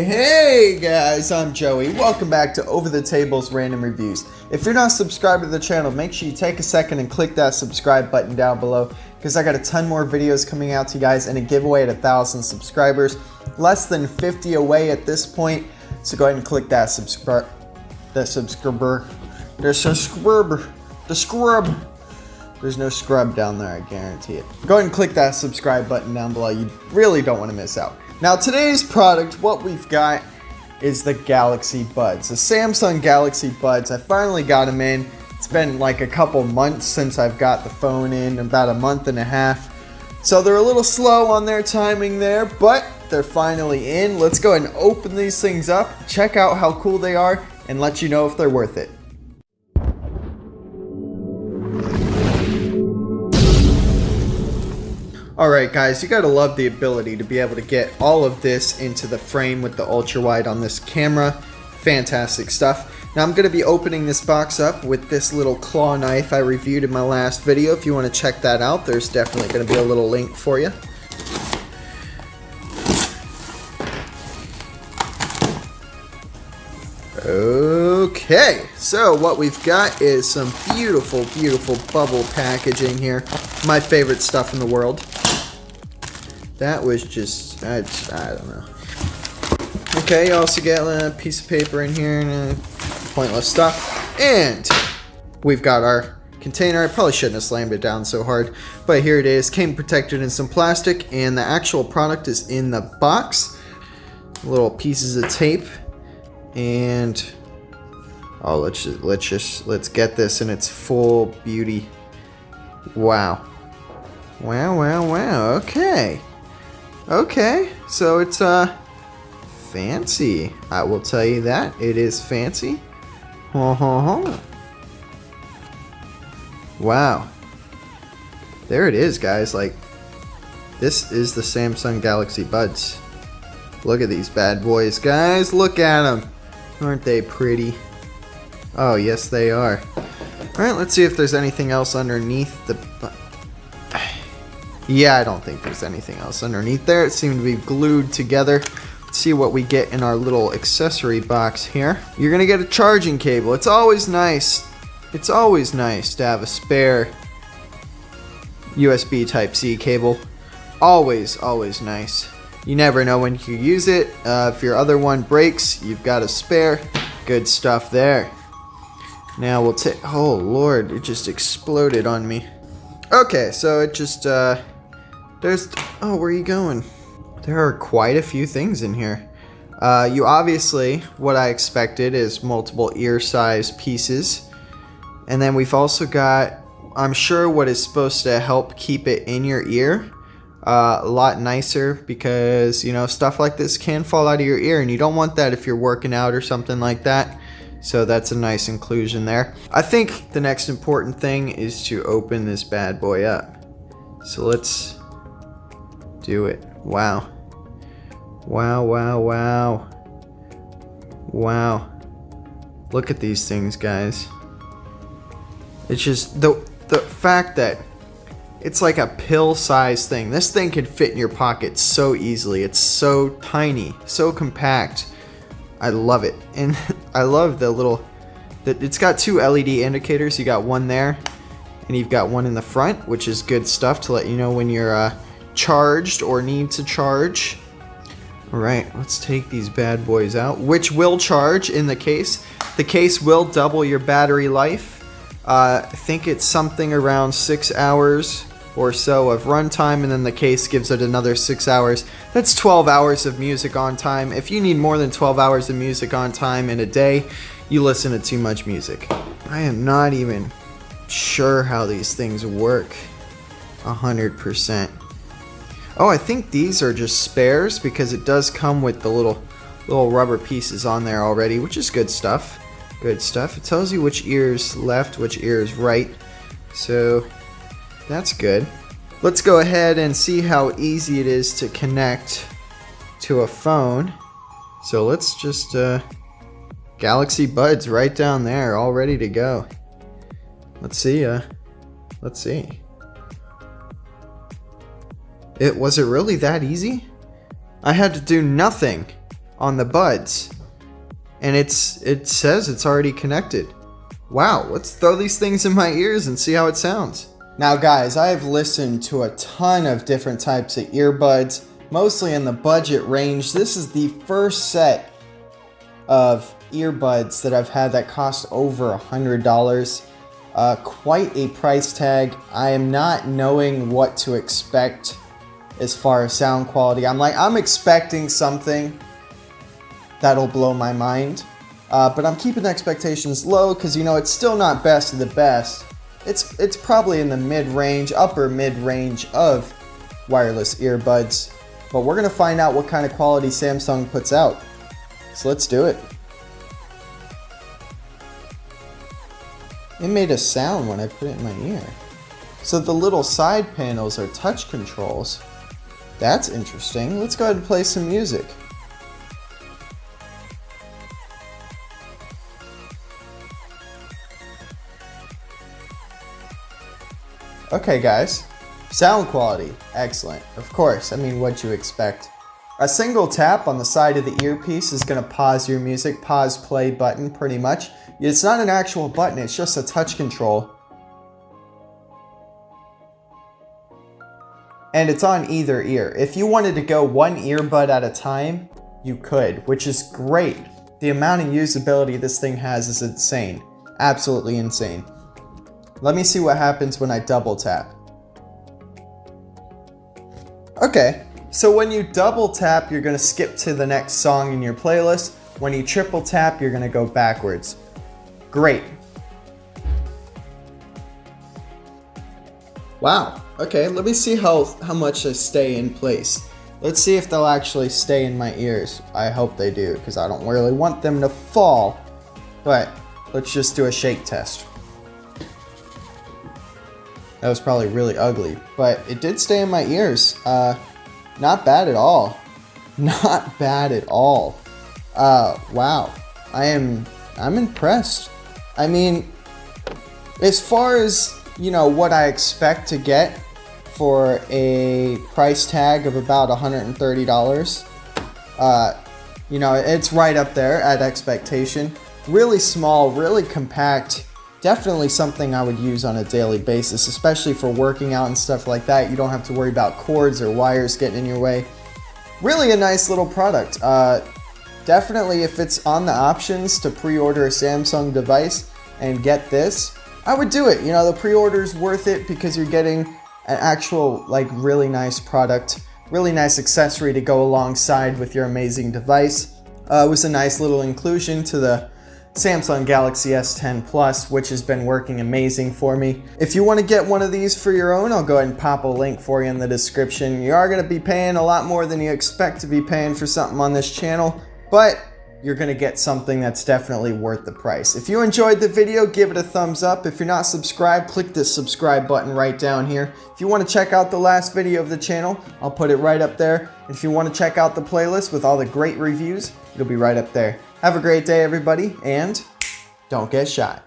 Hey guys, I'm Joey. Welcome back to Over the Table's Random Reviews. If you're not subscribed to the channel, make sure you take a second and click that subscribe button down below because I got a ton more videos coming out to you guys and a giveaway at 1,000 subscribers. Less than 50 away at this point, so go ahead and click that scrub. There's no scrub down there, I guarantee it. Go ahead and click that subscribe button down below. You really don't want to miss out. Now today's product, what we've got is the Galaxy Buds. The Samsung Galaxy Buds. I finally got them in. It's been like a couple months since I've got the phone in, about a month and a half. So they're a little slow on their timing there, but they're finally in. Let's go ahead and open these things up, check out how cool they are, and let you know if they're worth it. Alright guys, you gotta love the ability to be able to get all of this into the frame with the ultra wide on this camera. Fantastic stuff. Now I'm gonna be opening this box up with this little claw knife I reviewed in my last video. If you want to check that out, there's definitely gonna be a little link for you. Okay, so what we've got is some beautiful, beautiful bubble packaging here. My favorite stuff in the world. That was just, I don't know. Okay, you also get a piece of paper in here and pointless stuff. And we've got our container. I probably shouldn't have slammed it down so hard, but here it is. Came protected in some plastic, and the actual product is in the box. Little pieces of tape. And oh, let's get this in its full beauty. Wow. Wow. Okay, so it's fancy. I will tell you that. It is fancy. Wow. There it is, guys. Like, this is the Samsung Galaxy Buds. Look at these bad boys, guys. Look at them. Aren't they pretty? Oh, yes, they are. Alright, let's see if there's anything else underneath the... Yeah, I don't think there's anything else underneath there. It seemed to be glued together. Let's see what we get in our little accessory box here. You're going to get a charging cable. It's always nice. It's always nice to have a spare USB Type-C cable. Always nice. You never know when you use it. If your other one breaks, you've got a spare. Good stuff there. Now we'll take... Oh, Lord. It just exploded on me. Okay, so it just... There's... Oh, where are you going? There are quite a few things in here. You obviously... What I expected is multiple ear-sized pieces. And then we've also got... I'm sure what is supposed to help keep it in your ear. A lot nicer because, you know, stuff like this can fall out of your ear and you don't want that if you're working out or something like that. So that's a nice inclusion there. I think the next important thing is to open this bad boy up. So let's do it. Wow. Look at these things, guys. It's just the fact that it's like a pill-sized thing. This thing could fit in your pocket so easily. It's so tiny, so compact. I love it. And I love the little... It's got two LED indicators. You got one there, and you've got one in the front, which is good stuff to let you know when you're charged or need to charge. Alright, let's take these bad boys out, which will charge in the case. The case will double your battery life. I think it's something around 6 hours or so of runtime, and then the case gives it another 6 hours. That's 12 hours of music on time. If you need more than 12 hours of music on time in a day, you listen to too much music. I am not even sure how these things work 100%. Oh, I think these are just spares because it does come with the little rubber pieces on there already, which is good stuff. Good stuff. It tells you which ear is left, which ear is right. So that's good. Let's go ahead and see how easy it is to connect to a phone. So let's just Galaxy Buds right down there, all ready to go. Let's see. Was it really that easy? I had to do nothing. on the buds. And it says it's already connected. Wow, let's throw these things in my ears and see how it sounds. Now guys, I have listened to a ton of different types of earbuds, mostly in the budget range. This is the first set of earbuds that I've had that cost over $100. Quite a price tag. I am not knowing what to expect as far as sound quality. I'm expecting something that'll blow my mind. But I'm keeping expectations low because, you know, it's still not best of the best. It's probably in the mid-range, upper mid-range of wireless earbuds. But we're going to find out what kind of quality Samsung puts out. So let's do it. It made a sound when I put it in my ear. So the little side panels are touch controls. That's interesting. Let's go ahead and play some music. Okay guys, sound quality, excellent. Of course, I mean, what'd you expect? A single tap on the side of the earpiece is going to pause your music, pause play button pretty much. It's not an actual button, it's just a touch control. And it's on either ear. If you wanted to go one earbud at a time, you could, which is great. The amount of usability this thing has is insane. Absolutely insane. Let me see what happens when I double tap. Okay, so when you double tap, you're gonna skip to the next song in your playlist. When you triple tap, you're gonna go backwards. Great. Wow, okay, let me see how much they stay in place. Let's see if they'll actually stay in my ears. I hope they do, because I don't really want them to fall. But let's just do a shake test. That was probably really ugly, but it did stay in my ears. Not bad at all. Not bad at all. Wow. I'm impressed. I mean, as far as, you know, what I expect to get for a price tag of about $130, you know, it's right up there at expectation. Really small, really compact. Definitely something I would use on a daily basis, especially for working out and stuff like that. You don't have to worry about cords or wires getting in your way. Really a nice little product. Definitely if it's on the options to pre-order a Samsung device and get this, I would do it. You know, the pre-order's worth it because you're getting an actual, like, really nice product, really nice accessory to go alongside with your amazing device. It was a nice little inclusion to the Samsung Galaxy S10 Plus, which has been working amazing for me. If you want to get one of these for your own, I'll go ahead and pop a link for you in the description. You are going to be paying a lot more than you expect to be paying for something on this channel, but you're going to get something that's definitely worth the price. If you enjoyed the video, give it a thumbs up. If you're not subscribed, click the subscribe button right down here. If you want to check out the last video of the channel, I'll put it right up there. If you want to check out the playlist with all the great reviews, it'll be right up there. Have a great day, everybody, and don't get shot.